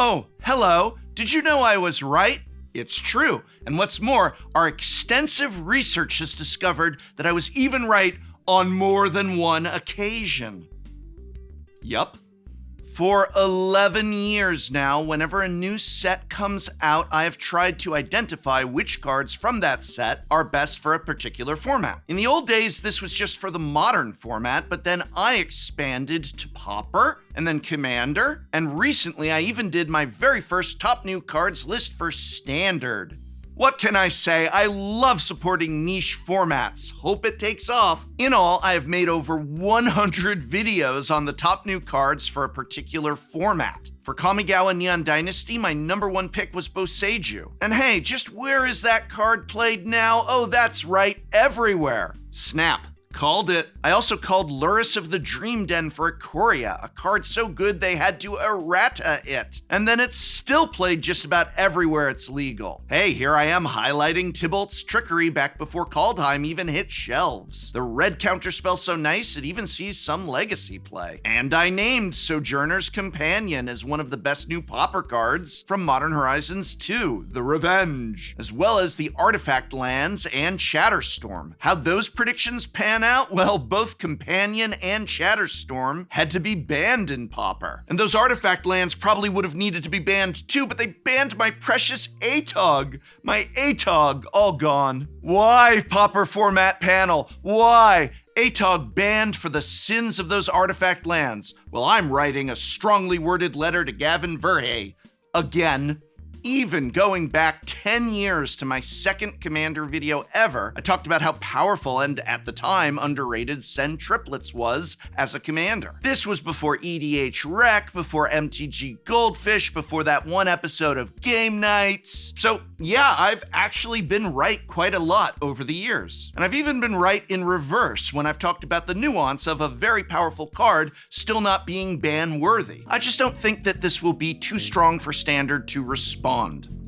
Oh, hello. Did you know I was right? It's true. And what's more, our extensive research has discovered that I was even right on more than one occasion. Yup. For 11 years now, whenever a new set comes out, I have tried to identify which cards from that set are best for a particular format. In the old days, this was just for the modern format, but then I expanded to Pauper, and then Commander, and recently I even did my very first top new cards list for Standard. What can I say? I love supporting niche formats. Hope it takes off. In all, I have made over 100 videos on the top new cards for a particular format. For Kamigawa Neon Dynasty, my number one pick was Boseiju. And hey, just where is that card played now? Oh, that's right, everywhere. Snap. Called it. I also called Lotus of the Dream Den for Ikoria, a card so good they had to errata it. And then it's still played just about everywhere it's legal. Hey, here I am highlighting Tybalt's Trickery back before Kaldheim even hit shelves. The red counterspell so nice it even sees some legacy play. And I named Sojourner's Companion as one of the best new Pauper cards from Modern Horizons 2, The Revenge, as well as the Artifact Lands and Shatterstorm. How'd those predictions pan out? Well, both Companion and Shatterstorm had to be banned in Pauper. And those Artifact Lands probably would have needed to be banned too, but they banned my precious Atog. My Atog, all gone. Why, Pauper format panel? Why? Atog banned for the sins of those Artifact Lands. Well, I'm writing a strongly worded letter to Gavin Verhey. Again. Even going back 10 years to my second Commander video ever, I talked about how powerful and, at the time, underrated Sen Triplets was as a commander. This was before EDH Rec, before MTG Goldfish, before that one episode of Game Nights. So yeah, I've actually been right quite a lot over the years. And I've even been right in reverse when I've talked about the nuance of a very powerful card still not being ban-worthy. I just don't think that this will be too strong for Standard to respond.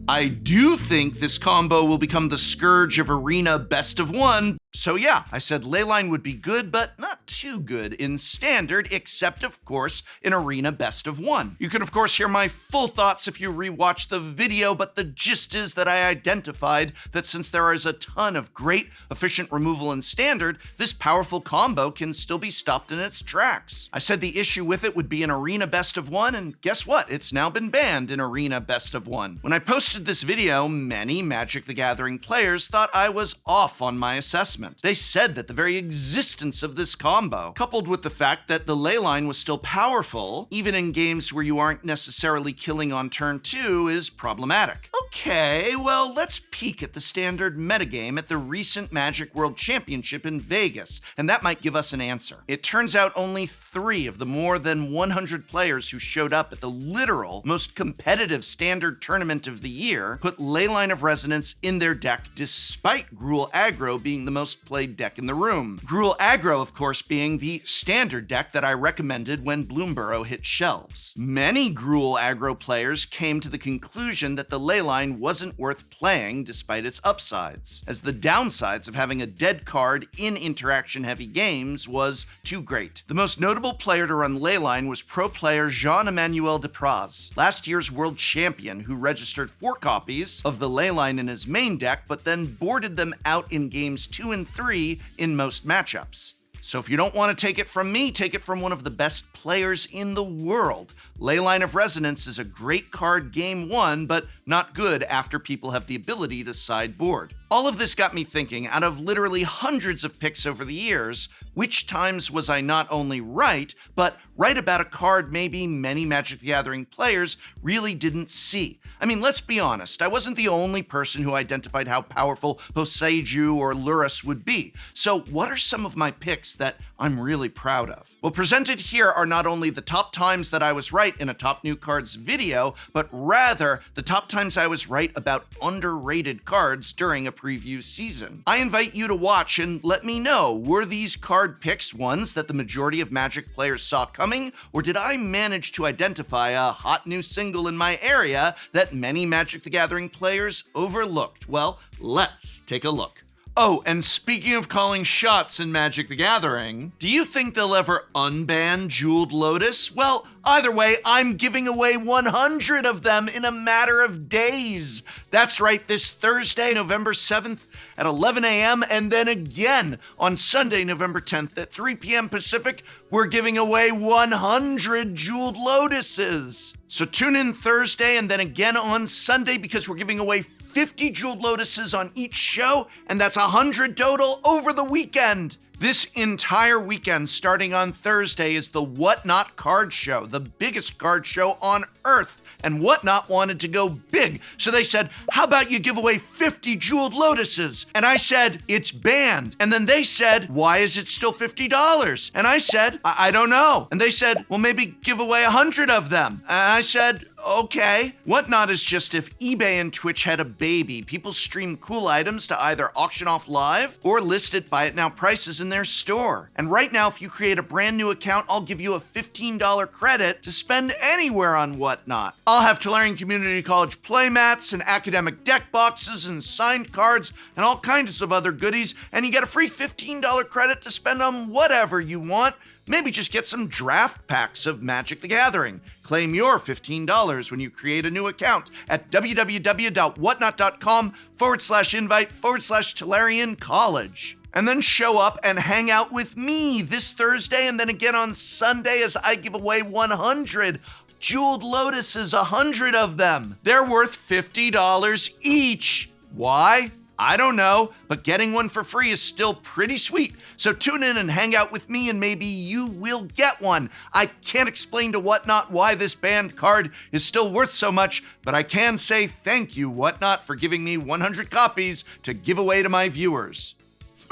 I do think this combo will become the scourge of Arena Best of One. So yeah, I said Leyline would be good, but not too good in Standard, except of course in Arena Best of One. You can of course hear my full thoughts if you rewatch the video, but the gist is that I identified that since there is a ton of great efficient removal in Standard, this powerful combo can still be stopped in its tracks. I said the issue with it would be in Arena Best of One, and guess what? It's now been banned in Arena Best of One. When I posted this video, many Magic the Gathering players thought I was off on my assessment. They said that the very existence of this combo, coupled with the fact that the leyline was still powerful, even in games where you aren't necessarily killing on turn 2, is problematic. Okay, well, let's peek at the Standard metagame at the recent Magic World Championship in Vegas, and that might give us an answer. It turns out only 3 of the more than 100 players who showed up at the literal most competitive Standard tournament of the year put Leyline of Resonance in their deck despite Gruul Aggro being the most played deck in the room. Gruul Aggro, of course, being the Standard deck that I recommended when Bloomborough hit shelves. Many Gruul Aggro players came to the conclusion that the Leyline wasn't worth playing despite its upsides, as the downsides of having a dead card in interaction-heavy games was too great. The most notable player to run Leyline was pro player Jean-Emmanuel Depraz, last year's world champion who registered 4 copies of the Leyline in his main deck, but then boarded them out in games 2 and 3 in most matchups. So if you don't want to take it from me, take it from one of the best players in the world. Leyline of Resonance is a great card game 1, but not good after people have the ability to sideboard. All of this got me thinking, out of literally hundreds of picks over the years, which times was I not only right, but right about a card maybe many Magic the Gathering players really didn't see. I mean, let's be honest, I wasn't the only person who identified how powerful Boseiju or Lurrus would be. So what are some of my picks that I'm really proud of? Well, presented here are not only the top times that I was right in a Top New Cards video, but rather the top times I was right about underrated cards during a preview season. I invite you to watch and let me know, were these card picks ones that the majority of Magic players saw coming, or did I manage to identify a hot new single in my area that many Magic the Gathering players overlooked? Well, let's take a look. Oh, and speaking of calling shots in Magic the Gathering, do you think they'll ever unban Jeweled Lotus? Well, either way, I'm giving away 100 of them in a matter of days. That's right, this Thursday, November 7th at 11 a.m., and then again on Sunday, November 10th at 3 p.m. Pacific, we're giving away 100 Jeweled Lotuses. So tune in Thursday and then again on Sunday because we're giving away 50 Jeweled Lotuses on each show, and that's 100 total over the weekend. This entire weekend, starting on Thursday, is the Whatnot card show, the biggest card show on Earth. And Whatnot wanted to go big. So they said, how about you give away 50 Jeweled Lotuses? And I said, it's banned. And then they said, why is it still $50? And I said, I don't know. And they said, well, maybe give away 100 of them. And I said, okay. Whatnot is just if eBay and Twitch had a baby. People stream cool items to either auction off live or list at buy it now prices in their store. And right now, if you create a brand new account, I'll give you a $15 credit to spend anywhere on Whatnot. I'll have Tolarian Community College playmats and academic deck boxes and signed cards and all kinds of other goodies. And you get a free $15 credit to spend on whatever you want. Maybe just get some draft packs of Magic the Gathering. Claim your $15 when you create a new account at www.whatnot.com/invite/Tolarian College. And then show up and hang out with me this Thursday and then again on Sunday as I give away 100 Jeweled Lotuses, 100 of them. They're worth $50 each. Why? I don't know, but getting one for free is still pretty sweet. So tune in and hang out with me and maybe you will get one. I can't explain to Whatnot why this banned card is still worth so much, but I can say thank you, Whatnot, for giving me 100 copies to give away to my viewers.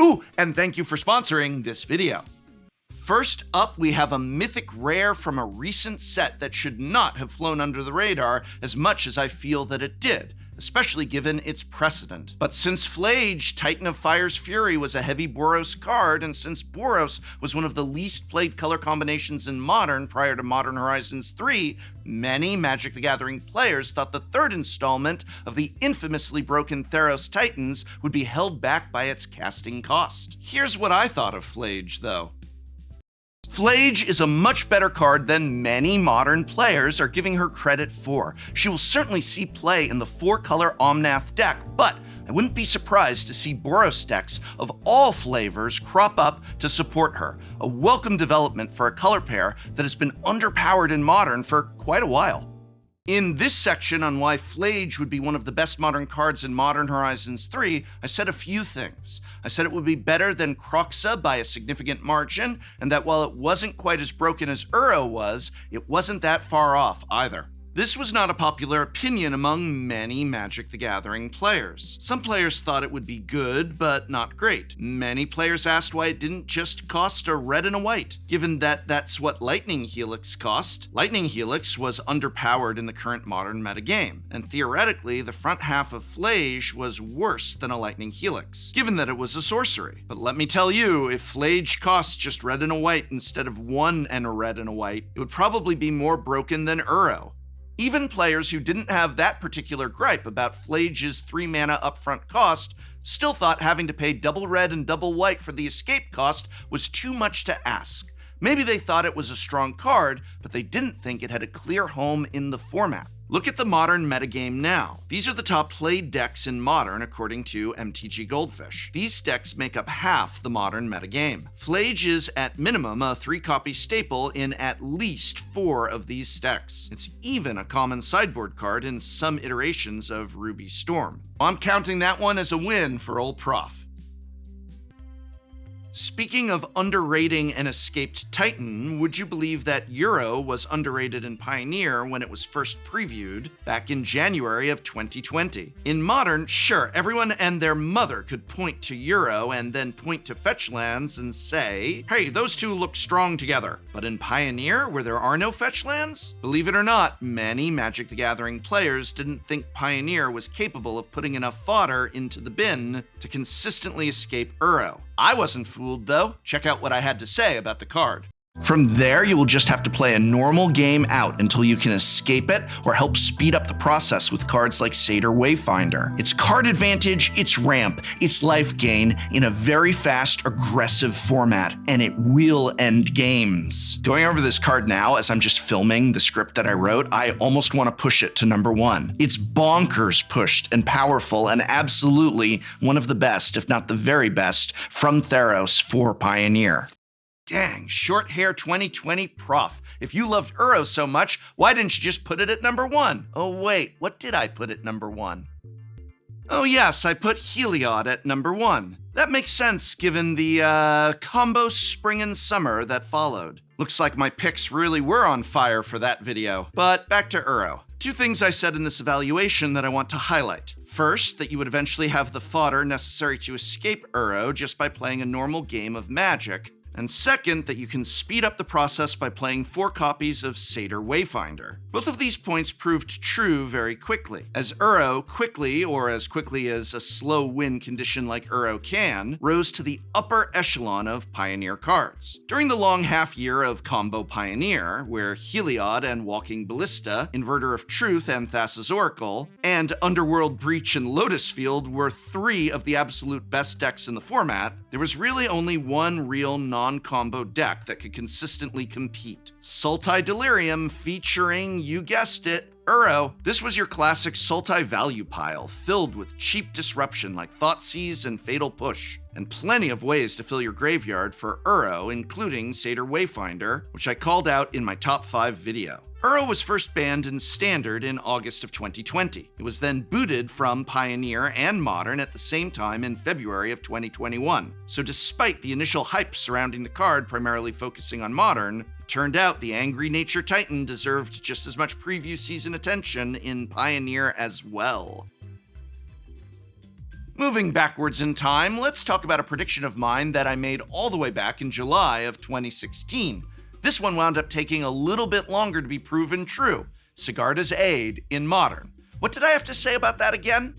Ooh, and thank you for sponsoring this video. First up, we have a mythic rare from a recent set that should not have flown under the radar as much as I feel that it did, especially given its precedent. But since Phlage, Titan of Fire's Fury, was a heavy Boros card, and since Boros was one of the least played color combinations in Modern prior to Modern Horizons 3, many Magic the Gathering players thought the third installment of the infamously broken Theros Titans would be held back by its casting cost. Here's what I thought of Phlage, though. Phlage is a much better card than many Modern players are giving her credit for. She will certainly see play in the 4-color Omnath deck, but I wouldn't be surprised to see Boros decks of all flavors crop up to support her, a welcome development for a color pair that has been underpowered in Modern for quite a while. In this section on why Phlage would be one of the best Modern cards in Modern Horizons 3, I said a few things. I said it would be better than Atraxa by a significant margin, and that while it wasn't quite as broken as Uro was, it wasn't that far off either. This was not a popular opinion among many Magic the Gathering players. Some players thought it would be good, but not great. Many players asked why it didn't just cost a red and a white, given that that's what Lightning Helix cost. Lightning Helix was underpowered in the current Modern metagame, and theoretically, the front half of Phlage was worse than a Lightning Helix, given that it was a sorcery. But let me tell you, if Phlage cost just red and a white instead of one and a red and a white, it would probably be more broken than Uro. Even players who didn't have that particular gripe about Phlage's 3-mana upfront cost still thought having to pay double red and double white for the escape cost was too much to ask. Maybe they thought it was a strong card, but they didn't think it had a clear home in the format. Look at the Modern metagame now. These are the top played decks in Modern according to MTG Goldfish. These decks make up half the Modern metagame. Phlage is at minimum a 3-copy staple in at least 4 of these decks. It's even a common sideboard card in some iterations of Ruby Storm. I'm counting that one as a win for old Prof. Speaking of underrating an escaped Titan, would you believe that Uro was underrated in Pioneer when it was first previewed back in January of 2020? In Modern, sure, everyone and their mother could point to Uro and then point to fetch lands and say, hey, those two look strong together. But in Pioneer, where there are no fetch lands? Believe it or not, many Magic the Gathering players didn't think Pioneer was capable of putting enough fodder into the bin to consistently escape Uro. I wasn't fooled though. Check out what I had to say about the card. From there, you will just have to play a normal game out until you can escape it or help speed up the process with cards like Satyr Wayfinder. It's card advantage, it's ramp, it's life gain in a very fast, aggressive format, and it will end games. Going over this card now, as I'm just filming the script that I wrote, I almost want to push it to number 1. It's bonkers pushed and powerful and absolutely one of the best, if not the very best, from Theros for Pioneer. Dang, short hair 2020 prof. If you loved Uro so much, why didn't you just put it at number 1? Oh wait, what did I put at number 1? Oh yes, I put Heliod at number 1. That makes sense given the combo spring and summer that followed. Looks like my picks really were on fire for that video. But back to Uro. 2 things I said in this evaluation that I want to highlight. First, that you would eventually have the fodder necessary to escape Uro just by playing a normal game of Magic. And second, that you can speed up the process by playing 4 copies of Satyr Wayfinder. Both of these points proved true very quickly, as Uro quickly, or as quickly as a slow win condition like Uro can, rose to the upper echelon of Pioneer cards. During the long half year of Combo Pioneer, where Heliod and Walking Ballista, Inverter of Truth and Thassa's Oracle, and Underworld Breach and Lotus Field were 3 of the absolute best decks in the format, there was really only one real non-combo deck that could consistently compete. Sultai Delirium featuring, you guessed it, Uro. This was your classic Sultai value pile, filled with cheap disruption like Thoughtseize and Fatal Push, and plenty of ways to fill your graveyard for Uro, including Satyr Wayfinder, which I called out in my top 5 video. Uro was first banned in Standard in August of 2020. It was then booted from Pioneer and Modern at the same time in February of 2021. So despite the initial hype surrounding the card primarily focusing on Modern, it turned out the Angry Nature Titan deserved just as much preview season attention in Pioneer as well. Moving backwards in time, let's talk about a prediction of mine that I made all the way back in July of 2016. This one wound up taking a little bit longer to be proven true. Sigarda's Aid in Modern. What did I have to say about that again?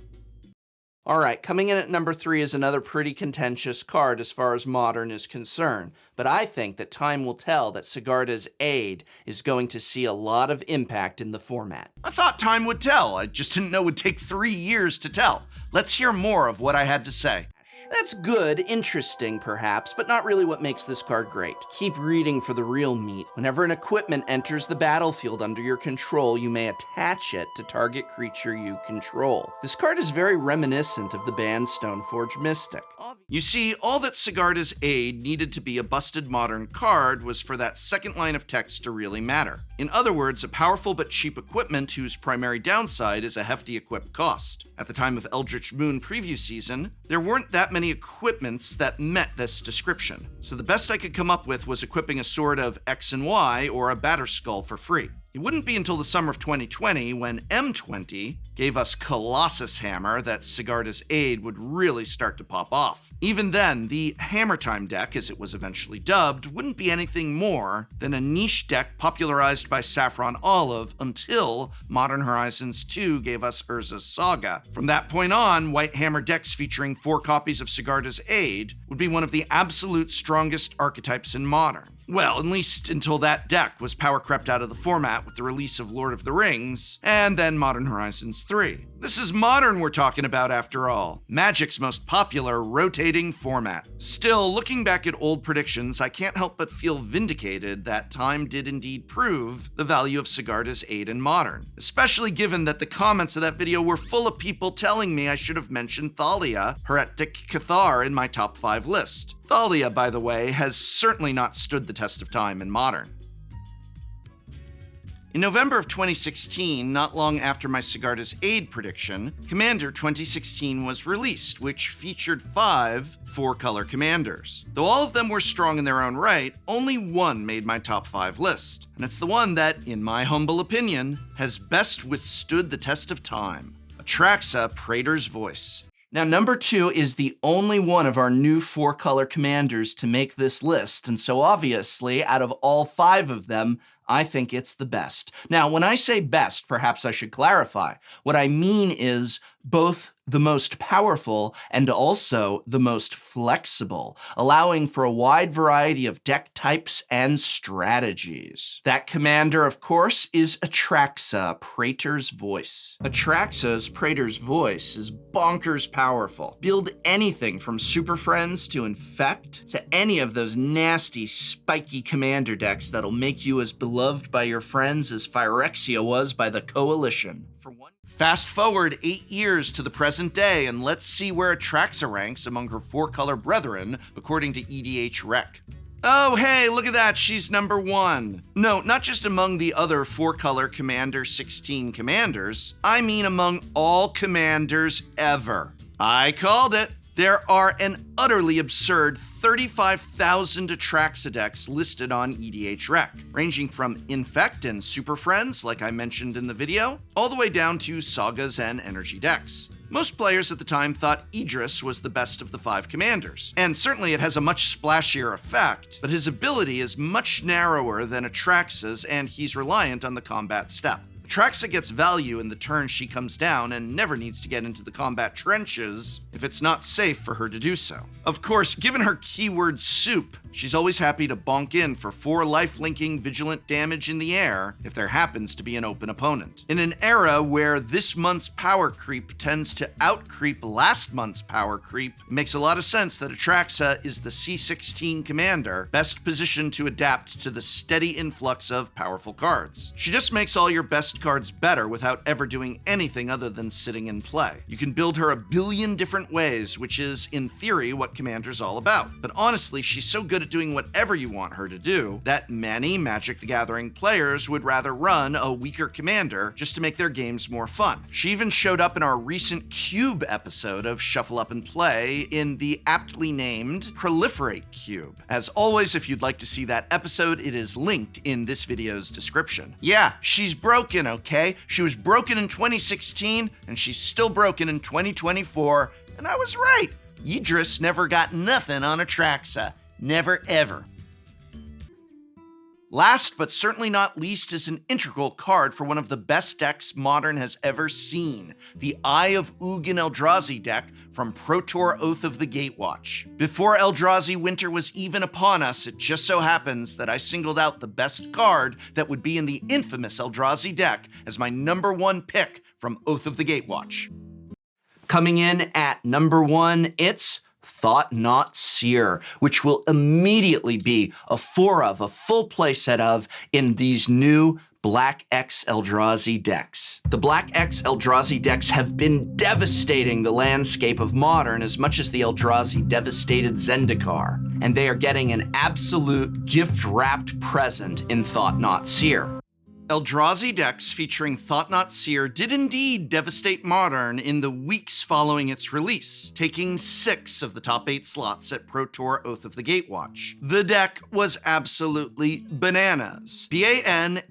Alright, coming in at number 3 is another pretty contentious card as far as Modern is concerned, but I think that time will tell that Sigarda's Aid is going to see a lot of impact in the format. I thought time would tell. I just didn't know it would take 3 years to tell. Let's hear more of what I had to say. That's good, interesting perhaps, but not really what makes this card great. Keep reading for the real meat. Whenever an equipment enters the battlefield under your control, you may attach it to target creature you control. This card is very reminiscent of the banned Stoneforge Mystic. You see, all that Sigarda's Aid needed to be a busted Modern card was for that second line of text to really matter. In other words, a powerful but cheap equipment whose primary downside is a hefty equip cost. At the time of Eldritch Moon preview season, there weren't that many equipments that met this description. So the best I could come up with was equipping a sword of X and Y or a Batterskull for free. It wouldn't be until the summer of 2020 when M20 gave us Colossus Hammer that Sigarda's Aid would really start to pop off. Even then, the Hammer Time deck, as it was eventually dubbed, wouldn't be anything more than a niche deck popularized by Saffron Olive until Modern Horizons 2 gave us Urza's Saga. From that point on, White Hammer decks featuring 4 copies of Sigarda's Aid would be one of the absolute strongest archetypes in Modern. Well, at least until that deck was power crept out of the format with the release of Lord of the Rings, and then Modern Horizons 3. This is Modern we're talking about after all. Magic's most popular rotating format. Still, looking back at old predictions, I can't help but feel vindicated that time did indeed prove the value of Sigarda's Aid in Modern. Especially given that the comments of that video were full of people telling me I should have mentioned Thalia, Heretic Cathar, in my top 5 list. Thalia, by the way, has certainly not stood the test of time in Modern. In November of 2016, not long after my Sigarda's Aid prediction, Commander 2016 was released, which featured 5 4-color commanders. Though all of them were strong in their own right, only one made my top 5 list. And it's the one that, in my humble opinion, has best withstood the test of time. Atraxa, Praetor's Voice. Now, number 2 is the only one of our new 4-color commanders to make this list, and so obviously, out of all 5 of them, I think it's the best. Now, when I say best, perhaps I should clarify. What I mean is both the most powerful and also the most flexible, allowing for a wide variety of deck types and strategies. That commander, of course, is Atraxa, Praetor's Voice. Atraxa's Praetor's Voice is bonkers powerful. Build anything from Super Friends to Infect to any of those nasty, spiky commander decks that'll make you as beloved by your friends as Phyrexia was by the Coalition. Fast forward 8 years to the present day, and let's see where Atraxa ranks among her four-color brethren, according to EDH Rec. Oh, hey, look at that, she's number 1. No, not just among the other four-color Commander 16 commanders, I mean among all commanders ever. I called it. There are an utterly absurd 35,000 Atraxa decks listed on EDH Rec, ranging from Infect and Super Friends, like I mentioned in the video, all the way down to Sagas and Energy decks. Most players at the time thought Idris was the best of the 5 commanders, and certainly it has a much splashier effect, but his ability is much narrower than Atraxa's, and he's reliant on the combat step. Atraxa gets value in the turn she comes down and never needs to get into the combat trenches if it's not safe for her to do so. Of course, given her keyword soup, she's always happy to bonk in for 4 life-linking vigilant damage in the air if there happens to be an open opponent. In an era where this month's power creep tends to out-creep last month's power creep, it makes a lot of sense that Atraxa is the C16 commander, best positioned to adapt to the steady influx of powerful cards. She just makes all your best cards better without ever doing anything other than sitting in play. You can build her a billion different ways, which is, in theory, what Commander's all about. But honestly, she's so good at doing whatever you want her to do that many Magic the Gathering players would rather run a weaker Commander just to make their games more fun. She even showed up in our recent Cube episode of Shuffle Up and Play in the aptly named Proliferate Cube. As always, if you'd like to see that episode, it is linked in this video's description. Yeah, she's broken, okay? She was broken in 2016, and she's still broken in 2024, and I was right. Idris never got nothing on Atraxa. Never, ever. Last but certainly not least is an integral card for one of the best decks Modern has ever seen, the Eye of Ugin Eldrazi deck from Pro Tour Oath of the Gatewatch. Before Eldrazi winter was even upon us, it just so happens that I singled out the best card that would be in the infamous Eldrazi deck as my number 1 pick from Oath of the Gatewatch. Coming in at number 1, it's Thought Not Seer, which will immediately be a full playset of in these new Black X Eldrazi decks. The Black X Eldrazi decks have been devastating the landscape of Modern as much as the Eldrazi devastated Zendikar, and they are getting an absolute gift-wrapped present in Thought Not Seer. Eldrazi decks featuring Thought Not Seer did indeed devastate Modern in the weeks following its release, taking 6 of the top 8 slots at Pro Tour Oath of the Gatewatch. The deck was absolutely bananas. B-A-N-A-N-A-S,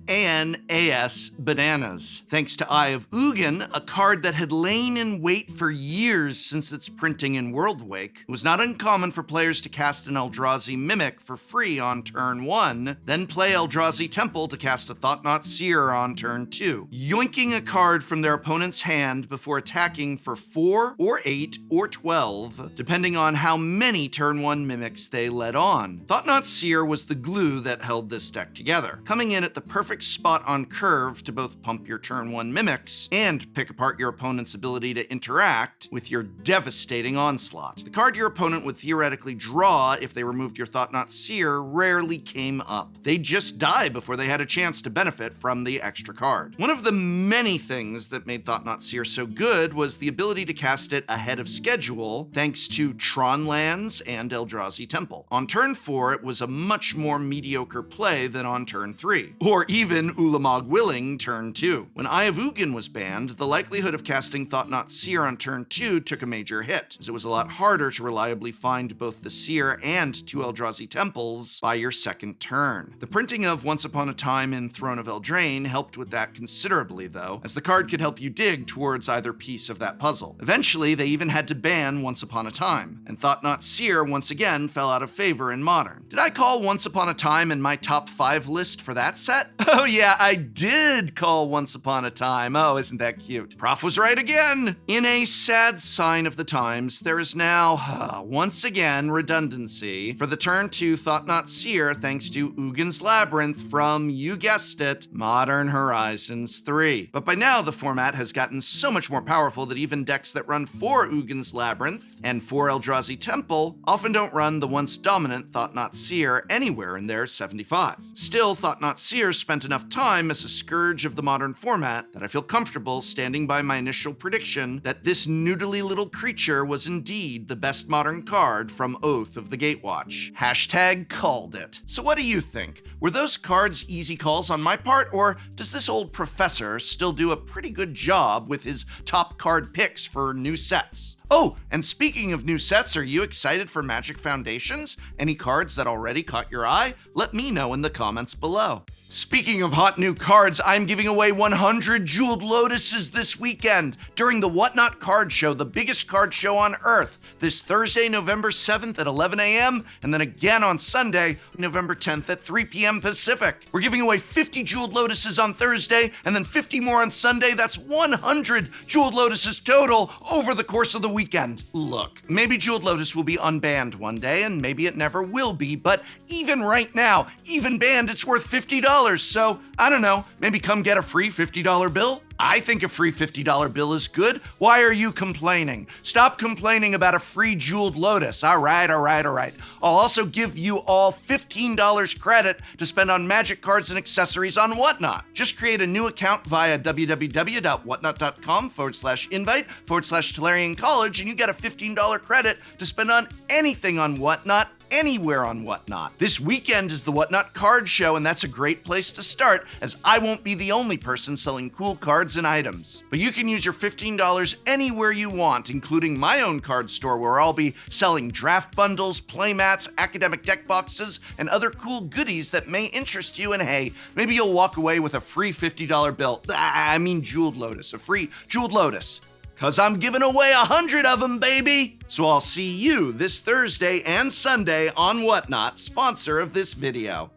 bananas. Thanks to Eye of Ugin, a card that had lain in wait for years since its printing in Worldwake, it was not uncommon for players to cast an Eldrazi Mimic for free on turn 1, then play Eldrazi Temple to cast a Thought Not Seer on turn 2, yoinking a card from their opponent's hand before attacking for 4 or 8 or 12, depending on how many turn 1 mimics they led on. Thought Not Seer was the glue that held this deck together, coming in at the perfect spot on curve to both pump your turn 1 mimics and pick apart your opponent's ability to interact with your devastating onslaught. The card your opponent would theoretically draw if they removed your Thought Not Seer rarely came up. They'd just die before they had a chance to benefit from the extra card. One of the many things that made Thought Not Seer so good was the ability to cast it ahead of schedule thanks to Tron lands and Eldrazi Temple. On turn 4, it was a much more mediocre play than on turn 3, or even Ulamog Willing turn 2. When Eye of Ugin was banned, the likelihood of casting Thought Not Seer on turn 2 took a major hit, as it was a lot harder to reliably find both the Seer and 2 Eldrazi Temples by your second turn. The printing of Once Upon a Time in Throne of Eldrazi Drain helped with that considerably though, as the card could help you dig towards either piece of that puzzle. Eventually, they even had to ban Once Upon a Time, and Thought Not Seer once again fell out of favor in Modern. Did I call Once Upon a Time in my top 5 list for that set? Oh yeah, I did call Once Upon a Time. Oh, isn't that cute? Prof was right again! In a sad sign of the times, there is now, once again, redundancy for the turn 2 Thought Not Seer thanks to Ugin's Labyrinth from, you guessed it, Modern Horizons 3. But by now, the format has gotten so much more powerful that even decks that run 4 Ugin's Labyrinth and 4 Eldrazi Temple often don't run the once dominant Thought Not Seer anywhere in their 75. Still, Thought Not Seer spent enough time as a scourge of the modern format that I feel comfortable standing by my initial prediction that this noodly little creature was indeed the best modern card from Oath of the Gatewatch. Hashtag called it. So what do you think? Were those cards easy calls on my part, or does this old professor still do a pretty good job with his top card picks for new sets? Oh, and speaking of new sets, are you excited for Magic Foundations? Any cards that already caught your eye? Let me know in the comments below. Speaking of hot new cards, I'm giving away 100 Jeweled Lotuses this weekend during the Whatnot Card Show, the biggest card show on Earth, this Thursday, November 7th at 11 a.m., and then again on Sunday, November 10th at 3 p.m. Pacific. We're giving away 50 Jeweled Lotuses on Thursday, and then 50 more on Sunday. That's 100 Jeweled Lotuses total over the course of the weekend. Look, maybe Jeweled Lotus will be unbanned one day, and maybe it never will be, but even right now, even banned, it's worth $50. So, I don't know, maybe come get a free $50 bill? I think a free $50 bill is good. Why are you complaining? Stop complaining about a free Jeweled Lotus. All right. I'll also give you all $15 credit to spend on Magic cards and accessories on Whatnot. Just create a new account via www.whatnot.com/invite/Tolarian College and you get a $15 credit to spend on anything on Whatnot, anywhere on Whatnot. This weekend is the Whatnot Card Show, and that's a great place to start, as I won't be the only person selling cool cards and items. But you can use your $15 anywhere you want, including my own card store, where I'll be selling draft bundles, playmats, academic deck boxes, and other cool goodies that may interest you, and hey, maybe you'll walk away with a free $50 bill. Jeweled Lotus, a free Jeweled Lotus. 'Cause I'm giving away 100 of them, baby! So I'll see you this Thursday and Sunday on Whatnot, sponsor of this video.